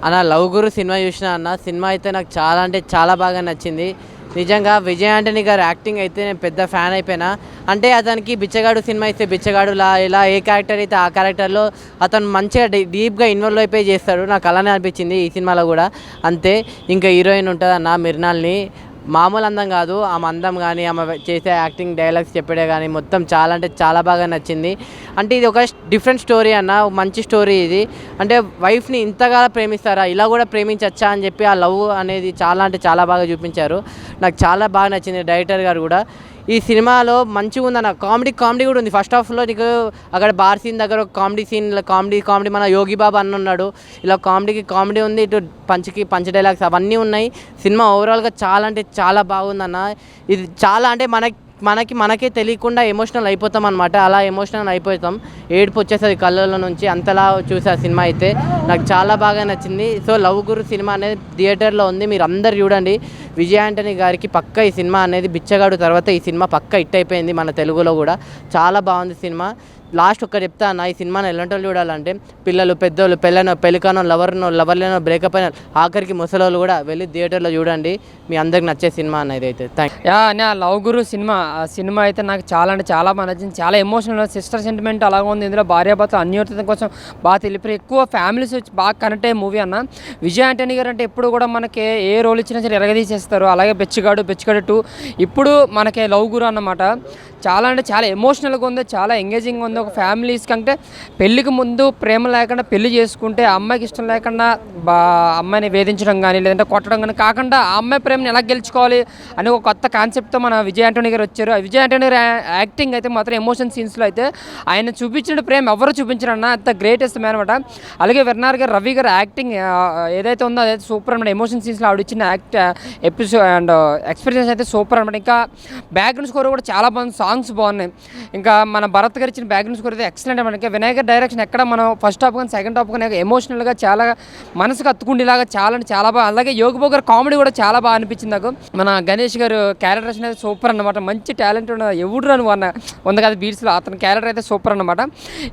అన్న లవ్ గురు సినిమా చూసిన అన్న. సినిమా అయితే నాకు చాలా అంటే చాలా బాగా నచ్చింది. నిజంగా విజయ్ ఆంటనీ గారు యాక్టింగ్ అయితే నేను పెద్ద ఫ్యాన్ అయిపోయినా. అంటే అతనికి బిచ్చగాడు సినిమా ఇస్తే బిచ్చగాడులా ఇలా ఏ క్యారెక్టర్ అయితే ఆ క్యారెక్టర్లో అతను మంచిగా డీప్గా ఇన్వాల్వ్ అయిపోయి చేస్తాడు. నాకు అలానే అనిపించింది ఈ సినిమాలో కూడా అంతే. ఇంకా హీరోయిన్ ఉంటుంది అన్న మిర్నాల్ని, మామూలు అందం కాదు ఆమె అందం కానీ ఆమె చేసే యాక్టింగ్ డైలాగ్స్ చెప్పడే కానీ మొత్తం చాలా అంటే చాలా బాగా నచ్చింది. అంటే ఇది ఒక డిఫరెంట్ స్టోరీ అన్న, మంచి స్టోరీ ఇది. అంటే వైఫ్ని ఇంతగా ప్రేమిస్తారా, ఇలా కూడా ప్రేమించచ్చా అని చెప్పి ఆ లవ్ అనేది చాలా అంటే చాలా బాగా చూపించారు. నాకు చాలా బాగా నచ్చింది. డైరెక్టర్ గారు కూడా ఈ సినిమాలో మంచిగా ఉందన్న. కామెడీ కూడా ఉంది. ఫస్ట్ హాఫ్లో నీకు అక్కడ బార్ సీన్ దగ్గర ఒక కామెడీ సీన్, కామెడీ మన యోగి బాబా అన్న ఉన్నాడు. ఇలా కామెడీ ఉంది, ఇటు పంచ్ డైలాగ్స్ అవన్నీ ఉన్నాయి. సినిమా ఓవరాల్గా చాలా అంటే చాలా బాగుందన్న. ఇది చాలా అంటే మనకే తెలియకుండా ఎమోషనల్ అయిపోతాం అనమాట. అలా ఎమోషనల్ అయిపోతాం, ఏడుపు వచ్చేస్తుంది కళ్ళల్లో నుంచి, అంతలా చూసే ఆ సినిమా అయితే నాకు చాలా బాగా నచ్చింది. సో లవ్ గురు సినిమా అనేది థియేటర్లో ఉంది, మీరు అందరు చూడండి. విజయ్ ఆంటనీ గారికి పక్క ఈ సినిమా అనేది బిచ్చగాడు తర్వాత ఈ సినిమా పక్క హిట్ అయిపోయింది మన తెలుగులో కూడా. చాలా బాగుంది సినిమా. లాస్ట్ ఒక్క చెప్తా అన్న, ఈ సినిమాని ఎలాంటి వాళ్ళు చూడాలంటే పిల్లలు, పెద్దోళ్ళు, పెళ్ళికానో లవర్లేనో బ్రేకప్ అయిన ఆఖరికి ముసలోళ్ళు కూడా వెళ్ళి థియేటర్లో చూడండి. మీ అందరికి నచ్చే సినిమా అన్నది అయితే. నా లవ్ గురు సినిమా అయితే నాకు చాలా అంటే చాలా బాగా నచ్చింది. చాలా ఎమోషనల్, సిస్టర్ సెంటిమెంట్ అలాగే ఉంది. ఇందులో భార్యాభర్తలు అన్యోన్యత కోసం బాగా తెలిపి ఎక్కువ ఫ్యామిలీస్ వచ్చి బాగా కనెక్ట్ అయ్యే మూవీ అన్న. విజయ్ ఆంటనీ గారు అంటే ఎప్పుడు కూడా మనకి ఏ రోల్ ఇచ్చినా సరే ఎరగదీసేస్తారు. అలాగే బెచ్చగాడు 2 ఇప్పుడు మనకి లవ్ గురు అన్నమాట. చాలా అంటే చాలా ఎమోషనల్గా ఉంది, చాలా ఎంగేజింగ్ ఉంది. ఒక ఫ్యామిలీస్ కంటే పెళ్ళికి ముందు ప్రేమ లేకుండా పెళ్లి చేసుకుంటే అమ్మాయికి ఇష్టం లేకుండా అమ్మాయిని వేధించడం కానీ లేదంటే కొట్టడం కానీ కాకుండా ఆ అమ్మాయి ప్రేమని ఎలా గెలుచుకోవాలి అని ఒక కొత్త కాన్సెప్ట్తో మన విజయ్ ఆంటనీ గారు వచ్చారు. విజయ్ ఆంటనీ గారు యాక్టింగ్ అయితే మాత్రం ఎమోషన్ సీన్స్లో అయితే ఆయన చూపించిన ప్రేమ ఎవరు చూపించారన్న, అంత గ్రేటెస్ట్ మ్యాన్ అనమాట. అలాగే వెర్నార్ గారు, రవి గారు యాక్టింగ్ ఏదైతే ఉందో అదైతే సూపర్ అనమాట. ఎమోషన్ సీన్స్లో ఆవిడ ఇచ్చిన ఎపిసోడ్ అండ్ ఎక్స్పీరియన్స్ అయితే సూపర్ అనమాట. ఇంకా బ్యాక్గ్రౌండ్ స్కోర్ కూడా చాలా బాగుంది, సాంగ్స్ బాగున్నాయి. ఇంకా మన భరత్ గారు ఇచ్చిన బ్యాక్గ్రౌండ్ స్కోర్ అయితే ఎక్సలెంట్ అనమాట. ఇంకా వినాయకర్ డైరెక్షన్ ఎక్కడ మనం ఫస్ట్ హాఫ్ కానీ సెకండ్ హాఫ్ కానీ ఎమోషనల్గా చాలా మనసుకు అత్తుకుండేలాగా చాలా బాగా. అలాగే యోగి బాబు గారు కామెడీ కూడా చాలా బాగా అనిపించింది నాకు. మన గణేష్ గారు క్యారెక్టరేషన్ అయితే సూపర్ అనమాట. మంచి టాలెంట్ ఎవడు రాను ఉంది కదా బీట్స్లో, అతని క్యారెక్టర్ అయితే సూపర్ అనమాట.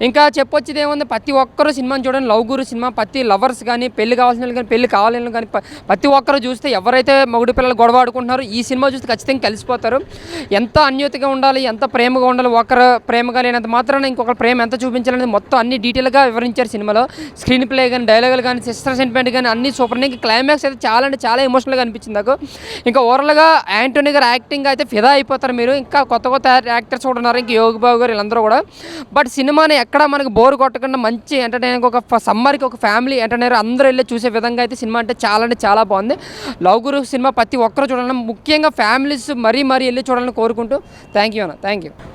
ఇంకా చెప్పొచ్చేది ఏముంది, ప్రతి ఒక్కరూ సినిమాని చూడండి. లవ్ గురు సినిమా ప్రతి లవర్స్ కానీ పెళ్లి కావాల్సిన వాళ్ళు కానీ పెళ్లి కావాలని కానీ ప్రతి ఒక్కరు చూస్తే ఎవరైతే మగుడి పిల్లలు గొడవ ఆడుకుంటున్నారో ఈ సినిమా చూస్తే ఖచ్చితంగా కలిసిపోతారు. ఎంత అన్యోతిగా ఉండాలి, ఎంత ప్రేమగా ఉండాలి, ఒకరు ప్రేమగా లేనంత మాత్రాన ఇంకొకరు ప్రేమ ఎంత చూపించాలనేది మొత్తం అన్ని డీటెయిల్గా వివరించారు సినిమాలో. స్క్రీన్ ప్లే కానీ డైలాగులు కానీ సిస్టర్ సెంటిమెంట్ కానీ అన్ని సూపర్. ఇంకా క్లైమాక్స్ అయితే చాలా అంటే చాలా ఎమోషనల్గా అనిపించింది నాకు. ఇంకా ఓవరాల్గా ఆంటనీ గారు యాక్టింగ్ అయితే ఫిదా అయిపోతారు మీరు. ఇంకా కొత్త యాక్టర్స్ కూడా ఉన్నారు, ఇంకా యోగి బాబు గారు వీళ్ళందరూ కూడా. బట్ సినిమాని ఎక్కడ మనకు బోర్ కొట్టకుండా మంచి ఎంటర్టైనింగ్, ఒక సమ్మర్కి ఒక ఫ్యామిలీ ఎంటర్టైనర్ అందరూ వెళ్ళి చూసే విధంగా అయితే సినిమా అంటే చాలా బాగుంది. లవ్ గురు సినిమా ప్రతి ఒక్కరు చూడాలని, ముఖ్యంగా ఫ్యామిలీస్ మరీ వెళ్ళి చూడాలని కోరుకుంటూ థ్యాంక్ యూ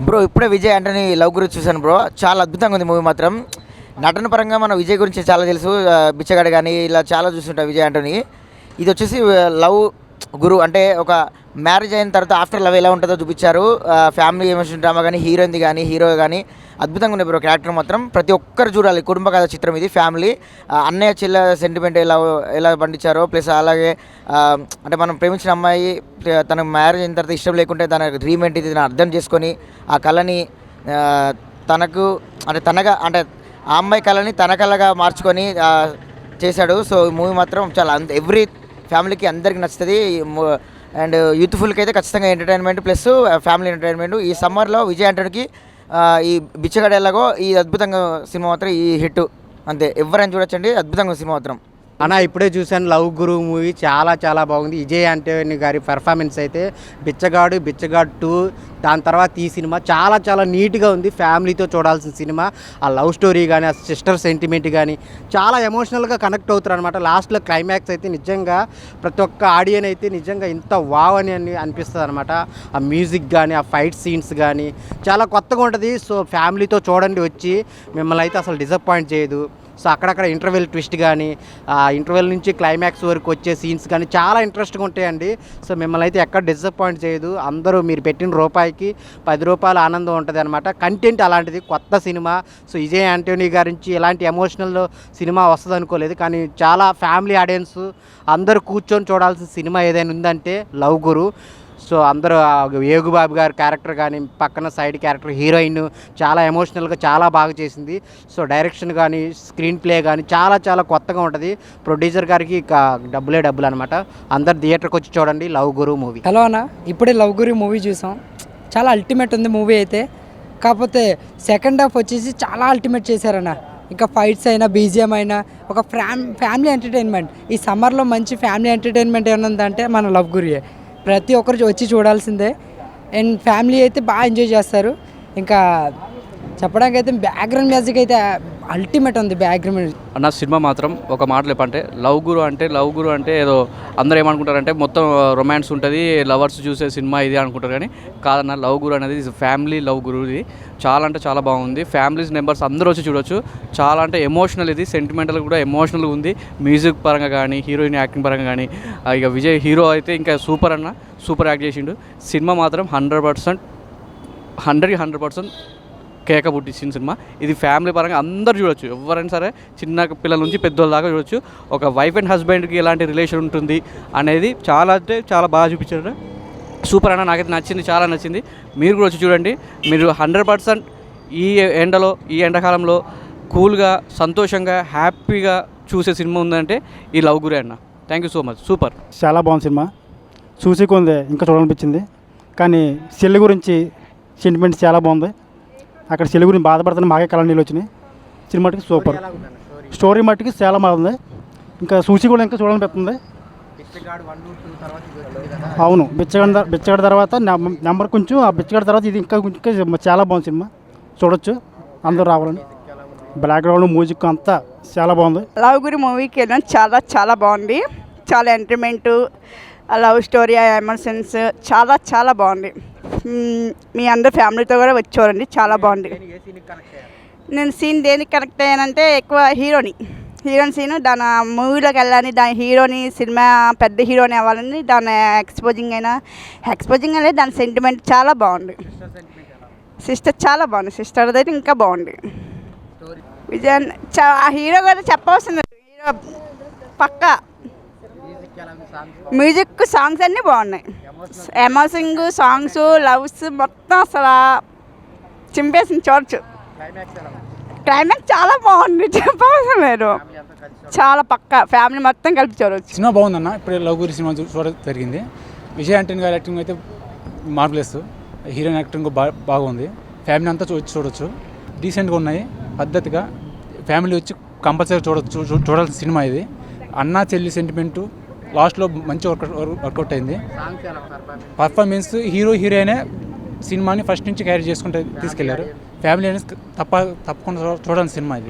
బ్రో. ఇప్పుడే విజయ్ ఆంటనీ లవ్ గురించి చూశాను బ్రో, చాలా అద్భుతంగా ఉంది మూవీ మాత్రం. నటన పరంగా మనం విజయ్ గురించి చాలా తెలుసు, బిచ్చగాడు కానీ ఇలా చాలా చూస్తుంటాం విజయ్ ఆంటనీ. ఇది వచ్చేసి లవ్ గురు అంటే ఒక మ్యారేజ్ అయిన తర్వాత ఆఫ్టర్ లవ్ ఎలా ఉంటుందో చూపించారు. ఫ్యామిలీ ఎమోషన్ డ్రామా కానీ హీరోయిన్ది కానీ హీరో కానీ అద్భుతంగా ఉంది బ్రో. క్యారెక్టర్ మాత్రం ప్రతి ఒక్కరు చూడాలి. కుటుంబ కథ చిత్రం ఇది. ఫ్యామిలీ అన్నయ్య చెల్లె సెంటిమెంట్ ఎలా పండించారో, ప్లస్ అలాగే అంటే మనం ప్రేమించిన అమ్మాయి తన మ్యారేజ్ అయిన తర్వాత ఇష్టం లేకుంటే తన రీమెంట్ ఇది అర్థం చేసుకొని ఆ కళని తనకు అంటే ఆ అమ్మాయి కళని తన కళగా మార్చుకొని చేశాడు. సో ఈ మూవీ మాత్రం చాలా ఎవ్రీ ఫ్యామిలీకి అందరికీ నచ్చుతుంది. అండ్ యూత్ఫుల్కి అయితే ఖచ్చితంగా ఎంటర్టైన్మెంట్ ప్లస్ ఫ్యామిలీ ఎంటర్టైన్మెంట్. ఈ సమ్మర్లో విజయ్ ఆంటనీకి ఈ బిచ్చగాడు ఎలాగో ఈ అద్భుతంగా సినిమా మాత్రం ఈ హిట్ అంతే. ఎవరైనా చూడొచ్చండి, అద్భుతంగా సినిమా మాత్రం. అన్న ఇప్పుడే చూశాను లవ్ గురు మూవీ, చాలా బాగుంది. విజయ్ ఆంటనీ గారి పెర్ఫార్మెన్స్ అయితే బిచ్చగాడు 2, దాని తర్వాత ఈ సినిమా చాలా నీట్గా ఉంది. ఫ్యామిలీతో చూడాల్సిన సినిమా. ఆ లవ్ స్టోరీ కానీ ఆ సిస్టర్ సెంటిమెంట్ కానీ చాలా ఎమోషనల్గా కనెక్ట్ అవుతారు అనమాట. లాస్ట్లో క్లైమాక్స్ అయితే నిజంగా ప్రతి ఒక్క ఆడియన్ అయితే నిజంగా ఇంత వావ్ అని అనిపిస్తుంది అనమాట. ఆ మ్యూజిక్ కానీ ఆ ఫైట్ సీన్స్ కానీ చాలా కొత్తగా ఉంటుంది. సో ఫ్యామిలీతో చూడండి వచ్చి, మిమ్మల్ని అయితే అసలు డిసప్పాయింట్ చేయదు. సో అక్కడక్కడ ఇంటర్వెల్ ట్విస్ట్ కానీ ఇంటర్వెల్ నుంచి క్లైమాక్స్ వరకు వచ్చే సీన్స్ కానీ చాలా ఇంట్రెస్ట్గా ఉంటాయండి. సో మిమ్మల్ని అయితే ఎక్కడ డిసప్పాయింట్ చేయదు. అందరూ మీరు పెట్టిన రూపాయికి 10 రూపాయల ఆనందం ఉంటుంది అనమాట. కంటెంట్ అలాంటిది, కొత్త సినిమా. సో విజయ్ ఆంటనీ గారి నుంచి ఎలాంటి ఎమోషనల్ సినిమా వస్తుంది అనుకోలేదు, కానీ చాలా ఫ్యామిలీ ఆడియన్స్ అందరూ కూర్చొని చూడాల్సిన సినిమా ఏదైనా ఉందంటే లవ్ గురు. సో అందరూ ఏగుబాబు గారి క్యారెక్టర్ కానీ పక్కన సైడ్ క్యారెక్టర్ హీరోయిన్ చాలా ఎమోషనల్గా చాలా బాగా చేసింది. సో డైరెక్షన్ కానీ స్క్రీన్ ప్లే కానీ చాలా చాలా కొత్తగా ఉంటుంది. ప్రొడ్యూసర్ గారికి ఇక డబ్బులే డబ్బులు అనమాట. అందరు థియేటర్కి వచ్చి చూడండి లవ్ గురు మూవీ. హలో అన్న, ఇప్పుడే లవ్ గురి మూవీ చూసాం. చాలా అల్టిమేట్ ఉంది మూవీ అయితే. కాకపోతే సెకండ్ హాఫ్ వచ్చేసి చాలా అల్టిమేట్ చేశారన్న. ఇంకా ఫైట్స్ అయినా బీజిఎం అయినా ఒక ఫ్యామిలీ ఎంటర్టైన్మెంట్. ఈ సమ్మర్లో మంచి ఫ్యామిలీ ఎంటర్టైన్మెంట్ ఏమైనా ఉందంటే మన లవ్ గురియే. ప్రతి ఒక్కరు వచ్చి చూడాల్సిందే. అండ్ ఫ్యామిలీ అయితే బాగా ఎంజాయ్ చేస్తారు. ఇంకా చెప్పడానికి అయితే బ్యాక్గ్రౌండ్ మ్యూజిక్ అయితే అల్టిమేట్ ఉంది. బ్యాక్గ్రౌండ్ అన్న సినిమా మాత్రం ఒక మాటలు చెప్పంటే లవ్ గురు అంటే ఏదో అందరూ ఏమనుకుంటారంటే మొత్తం రొమాన్స్ ఉంటుంది, లవర్స్ చూసే సినిమా ఇది అనుకుంటారు. కానీ కాదన్న, లవ్ గురు అనేది ఫ్యామిలీ లవ్ గురు. ఇది చాలా అంటే చాలా బాగుంది. ఫ్యామిలీస్ మెంబర్స్ అందరూ వచ్చి చూడొచ్చు. చాలా అంటే ఎమోషనల్, ఇది సెంటిమెంటల్ కూడా ఎమోషనల్గా ఉంది. మ్యూజిక్ పరంగా కానీ హీరోయిన్ యాక్టింగ్ పరంగా కానీ ఇక విజయ్ హీరో అయితే ఇంకా సూపర్ అన్న, సూపర్ యాక్ట్ చేసిండు. సినిమా మాత్రం 100% 100% కేక పుట్టించిన సినిమా. ఇది ఫ్యామిలీ పరంగా అందరూ చూడొచ్చు. ఎవరైనా సరే చిన్న పిల్లల నుంచి పెద్దోళ్ళ దాకా చూడొచ్చు. ఒక వైఫ్ అండ్ హస్బెండ్కి ఎలాంటి రిలేషన్ ఉంటుంది అనేది చాలా అంటే చాలా బాగా చూపించారు. సూపర్ అన్న, నాకైతే నచ్చింది, చాలా నచ్చింది. మీరు కూడా వచ్చి చూడండి. మీరు 100% ఈ ఎండాకాలంలో కూల్గా సంతోషంగా హ్యాపీగా చూసే సినిమా ఉందంటే ఈ లవ్ గురి అన్న. Thank you so much. Super, చాలా బాగుంది సినిమా. చూసి కొంది ఇంకా చూడాలనిపించింది. కానీ చెల్లి గురించి సెంటిమెంట్స్ చాలా బాగుంది. అక్కడ చెల్లి గురించి బాధపడుతున్న మాకే కళ నీళ్ళు వచ్చినాయి. సినిమా మట్టుకు సూపర్, స్టోరీ మట్టుకు చాలా బాగుంది. ఇంకా చూసి కూడా ఇంకా చూడాలనిపిస్తుంది. అవును, బిచ్చగాడి తర్వాత నెంబర్ కొంచెం, ఆ బిచ్చగాడి తర్వాత ఇది ఇంకా చాలా బాగుంది సినిమా. చూడొచ్చు, అందరూ రావాలని. బ్యాక్గ్రౌండ్ మ్యూజిక్ అంతా చాలా బాగుంది. లవ్ గురి మూవీకి వెళ్ళాం. చాలా చాలా బాగుంది. చాలా ఎంటర్టైన్మెంటు, లవ్ స్టోరీ, ఎమోషన్స్ చాలా చాలా బాగుంది. మీ అందరు ఫ్యామిలీతో కూడా వచ్చి చూడండి, చాలా బాగుంది. నేను సీన్ దేనికి కనెక్ట్ అయ్యానంటే ఎక్కువ హీరోయిన్ సీన్ దాని మూవీలోకి వెళ్ళాలని, దాని హీరోని సినిమా పెద్ద హీరోని అవ్వాలని దాని ఎక్స్పోజింగ్ అనేది దాని సెంటిమెంట్ చాలా బాగుంది. సిస్టర్ చాలా బాగుంది. సిస్టర్ అయితే ఇంకా బాగుంది. విజయ్ ఆ హీరో కూడా చెప్పవలసింది. హీరో పక్కా మ్యూజిక్, సాంగ్స్ అన్నీ బాగున్నాయి. ఎమోషనింగ్ సాంగ్స్, లవ్స్ మొత్తం అసలు చింపేసింది. చూడచ్చు. క్లైమాక్స్ చాలా బాగుంది, చెప్పవలసిన లేదు. చాలా పక్కా ఫ్యామిలీ మొత్తం కలిపి చూడవచ్చు. సినిమా బాగుందన్న. ఇప్పుడు లవ్ గురి సినిమా చూడడం జరిగింది. విజయ్ ఆంటనీ గారి యాక్టింగ్ అయితే మార్వెలెస్. హీరోయిన్ యాక్టింగ్ బాగుంది. ఫ్యామిలీ అంతా చూడొచ్చు. డీసెంట్గా ఉన్నాయి, పద్ధతిగా. ఫ్యామిలీ వచ్చి కంపల్సరీ చూడాల్సిన సినిమా ఇది. అన్నా చెల్లి సెంటిమెంటు లాస్ట్లో మంచి వర్కౌట్ అయింది. పర్ఫార్మెన్స్ హీరోయినే సినిమాని ఫస్ట్ నుంచి క్యారీ చేసుకుంటూ తీసుకెళ్లారు. ఫ్యామిలీ అనేది తప్పకుండా చూడాల్సిన సినిమా ఇది.